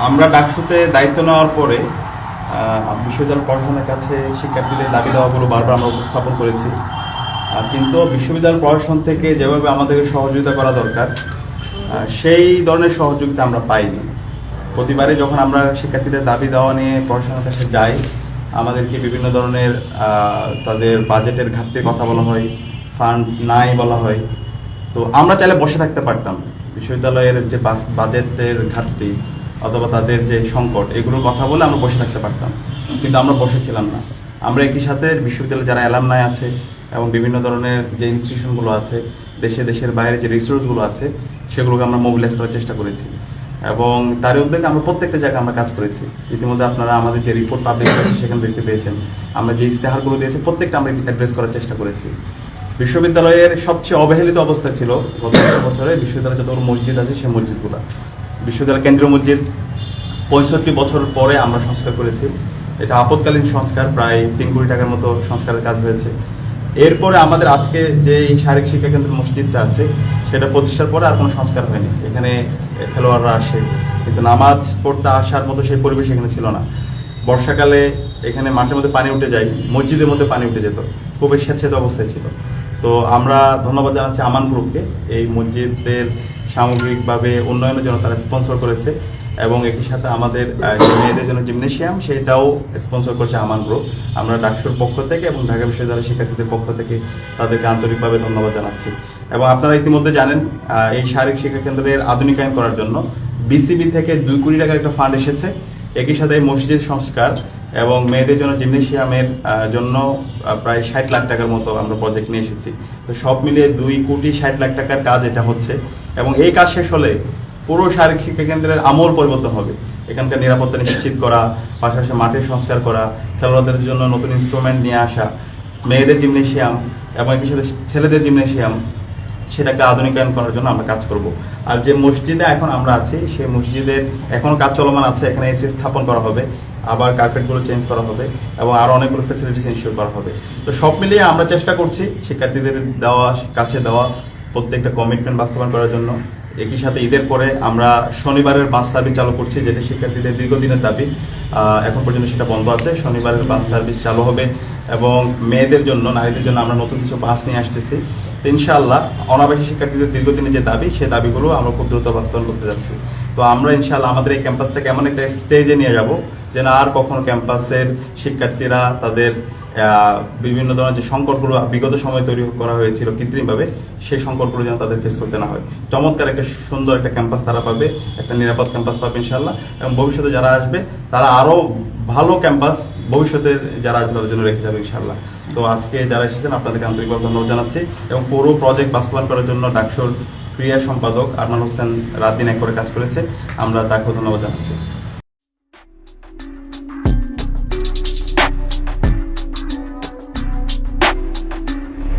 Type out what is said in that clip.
আমরা ডাকসুতে দায়িত্ব নেওয়ার পরে বিশ্ববিদ্যালয় প্রশাসনের কাছে শিক্ষার্থীদের দাবি দেওয়াগুলো বারবার আমরা উপস্থাপন করেছি। কিন্তু বিশ্ববিদ্যালয় প্রশাসন থেকে যেভাবে আমাদেরকে সহযোগিতা করা দরকার সেই ধরনের সহযোগিতা আমরা পাইনি। প্রতিবারে যখন আমরা শিক্ষার্থীদের দাবি দেওয়া নিয়ে প্রশাসনের কাছে যাই, আমাদেরকে বিভিন্ন ধরনের তাদের বাজেটের ঘাটতির কথা বলা হয়, ফান্ড নাই বলা হয়। তো আমরা চাইলে বসে থাকতে পারতাম, বিশ্ববিদ্যালয়ের যে বাজেটের ঘাটতি অথবা তাদের যে সংকট এগুলোর কথা বলে আমরা বসে থাকতে পারতাম, কিন্তু আমরা বসেছিলাম না। আমরা একই সাথে বিশ্ববিদ্যালয়ে যারা অ্যালামনাই আছে এবং বিভিন্ন ধরনের যে ইনস্টিটিউশনগুলো আছে, দেশের বাইরে যে রিসোর্সগুলো আছে সেগুলোকে আমরা মোবিলাইজ করার চেষ্টা করেছি এবং তার উদ্যোগে আমরা প্রত্যেকটা জায়গায় আমরা কাজ করেছি। ইতিমধ্যে আপনারা আমাদের যে রিপোর্ট পাবলিশ করেছে সেখানে দেখতে পেয়েছেন, আমরা যে ইস্তেহারগুলো দিয়েছি প্রত্যেকটা আমরা অ্যাড্রেস করার চেষ্টা করেছি। বিশ্ববিদ্যালয়ের সবচেয়ে অবহেলিত অবস্থা ছিল গত বছরে বিশ্ববিদ্যালয়ে যতগুলো মসজিদ আছে সেই মসজিদগুলো, বিশ্ববিদ্যালয় কেন্দ্রীয় মসজিদ 65 বছর পরে আমরা সংস্কার করেছি। এটা আপৎকালীন সংস্কার, প্রায় 3 কোটি টাকার মতো সংস্কারের কাজ হয়েছে। এরপরে আমাদের আজকে যে শারীরিক শিক্ষা কেন্দ্রের মসজিদটা আছে সেটা প্রতিষ্ঠার পরে আর কোনো সংস্কার হয়নি। এখানে খেলোয়াড়রা আসে, কিন্তু নামাজ পড়তে আসার মতো সেই পরিবেশ এখানে ছিল না। বর্ষাকালে এখানে মাঠের মধ্যে পানি উঠে যায়, মসজিদের মধ্যে পানি উঠে যেত, খুবই স্বেচ্ছাচারিত অবস্থায় ছিল। তো আমরা ধন্যবাদ জানাচ্ছি আমান গ্রুপকে, এই মসজিদের সামগ্রিকভাবে উন্নয়নের জন্য তারা স্পন্সর করেছে এবং একই সাথে আমাদের মেয়েদের জন্য জিমনেশিয়াম সেটাও স্পন্সর করেছে আমান গ্রুপ। আমরা ডাকসুর পক্ষ থেকে এবং ঢাকা বিশ্ববিদ্যালয়ের শিক্ষার্থীদের পক্ষ থেকে তাদেরকে আন্তরিকভাবে ধন্যবাদ জানাচ্ছি। এবং আপনারা ইতিমধ্যে জানেন এই শারীরিক শিক্ষা কেন্দ্রের আধুনিকায়ন করার জন্য বিসিবি থেকে 2 কোটি টাকার একটা ফান্ড এসেছে। একই সাথে মসজিদ সংস্কার এবং মেয়েদের জন্য জিমনেশিয়ামের জন্য প্রায় 60 লাখ টাকার মতো আমরা প্রজেক্ট নিয়ে এসেছি। তো সব মিলিয়ে 2 কোটি 60 লাখ টাকার কাজ এটা হচ্ছে এবং এই কাজ শেষ হলে পুরো শারীরিক শিক্ষা কেন্দ্রের আমূল পরিবর্তন হবে। এখানকার নিরাপত্তা নিশ্চিত করা, পাশাপাশি মাঠের সংস্কার করা, খেলোয়াড়দের জন্য নতুন ইনস্ট্রুমেন্ট নিয়ে আসা, মেয়েদের জিমনেশিয়াম এবং একই সাথে ছেলেদের জিমনেশিয়াম সেটাকে আধুনিকায়ন করার জন্য আমরা কাজ করব। আর যে মসজিদে এখন আমরা আছি সেই মসজিদের এখনো কাজ চলমান আছে, এখানে এসি স্থাপন করা হবে, আবার কার্পেটগুলো চেঞ্জ করা হবে এবং আরো অনেকগুলো ফ্যাসিলিটিস এনশিওর করা হবে। তো সব মিলিয়ে আমরা চেষ্টা করছি শিক্ষার্থীদের কাছে দেওয়া প্রত্যেকটা কমিটমেন্ট বাস্তবায়ন করার জন্য। একই সাথে ঈদের পরে আমরা শনিবারের বাস সার্ভিস চালু করছি, যেটা শিক্ষার্থীদের দীর্ঘদিনের দাবি, এখন পর্যন্ত সেটা বন্ধ আছে। শনিবারের বাস সার্ভিস চালু হবে এবং মেয়েদের জন্য, নারীদের জন্য আমরা নতুন কিছু বাস নিয়ে আসতেছি। তো ইনশাআল্লাহ অনাবাসী শিক্ষার্থীদের দীর্ঘদিনের যে দাবি সেই দাবিগুলো আমরা খুব দ্রুত বাস্তবায়ন করতে যাচ্ছি। তো আমরা ইনশাআল্লাহ আমাদের এই ক্যাম্পাসটাকে এমন একটা স্টেজে নিয়ে যাব যেন আর কখনো ক্যাম্পাসের শিক্ষার্থীরা তাদের বিভিন্ন ধরনের যে সংকটগুলো বিগত সময় তৈরি করা হয়েছিল কৃত্রিমভাবে, সেই সংকটগুলো যেন তাদের ফেস করতে না হয়। চমৎকার একটা সুন্দর একটা ক্যাম্পাস তারা পাবে, একটা নিরাপদ ক্যাম্পাস পাবে ইনশাআল্লাহ। এবং ভবিষ্যতে যারা আসবে তারা আরো ভালো ক্যাম্পাস ভবিষ্যতে যারা আসবে তাদের জন্য রেখে যাবে ইনশাআল্লাহ। তো আজকে যারা এসেছেন আপনাদেরকে আন্তরিকভাবে ধন্যবাদ জানাচ্ছি এবং পুরো প্রজেক্ট বাস্তবায়ন করার জন্য ডাকসুর ক্রিয়া সম্পাদক আরমান হোসেন রাত দিন এক করে কাজ করেছে, আমরা তাকেও ধন্যবাদ জানাচ্ছি।